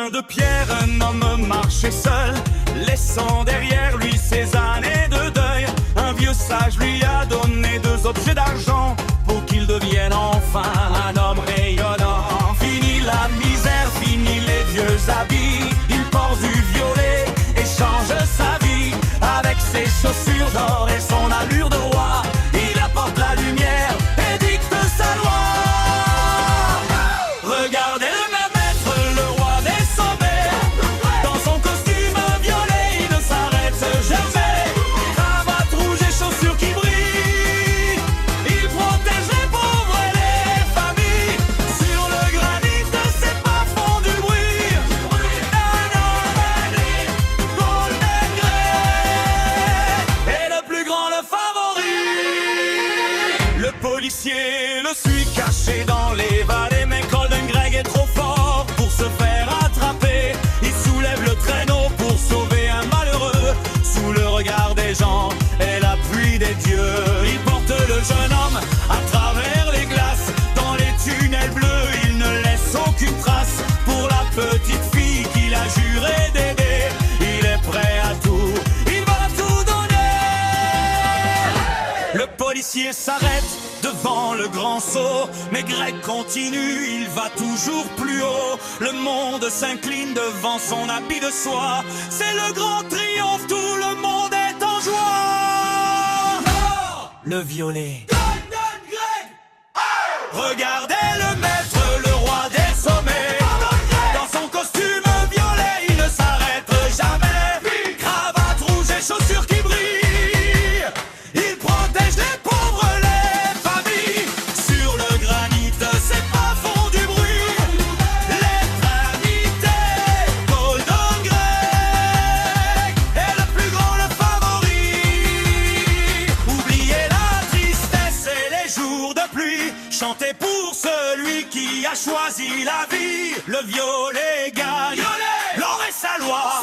chemin de pierre, un homme marchait seul, laissant derrière lui ses années de deuil. Un vieux sage lui a donné 2 objets d'argent pour qu'il devienne enfin un homme rayonnant. Fini la misère, fini les vieux habits, il porte du violet et change sa vie. Avec ses chaussures d'or et son allure de roi, il apporte la lumière et dicte sa loi. Regardez le même être, le roi des sommets. Dans son costume violet, il ne s'arrête jamais. Cravate rouge et chaussures qui brillent, il protège les pauvres et les familles. Sur le granit de ses pas font du bruit. Un homme aigri, Golden Grey, et le plus grand, le favori. Le policier le suit caché dans les vallées, mais Golden Grey est trop fort pour se faire attraper. Il soulève le traîneau pour sauver un malheureux. Sous le regard des gens et l'appui des dieux, il porte le jeune homme à travers les glaces. Dans les tunnels bleus, il ne laisse aucune trace. Pour la petite fille qu'il a juré d'aider, il est prêt à tout, il va tout donner. Le policier s'arrête devant le grand saut, mais Greg continue, il va toujours plus haut. Le monde s'incline devant son habit de soie. C'est le grand triomphe, tout le monde est en joie. Le violet. Golden Grey. Regardez le maître, le roi des sommets. Dans son costume violet, il ne s'arrête jamais. Cravate rouge et chaussures qui brillent, il protège les pauvres, les familles. Sur le granit, ses pas font du bruit. L'être invité, Golden Grey, est le plus grand, le favori. Oubliez la tristesse et les jours de pluie, chantez pour celui qui a choisi la vie. Le violet gagne, l'or est sa loi.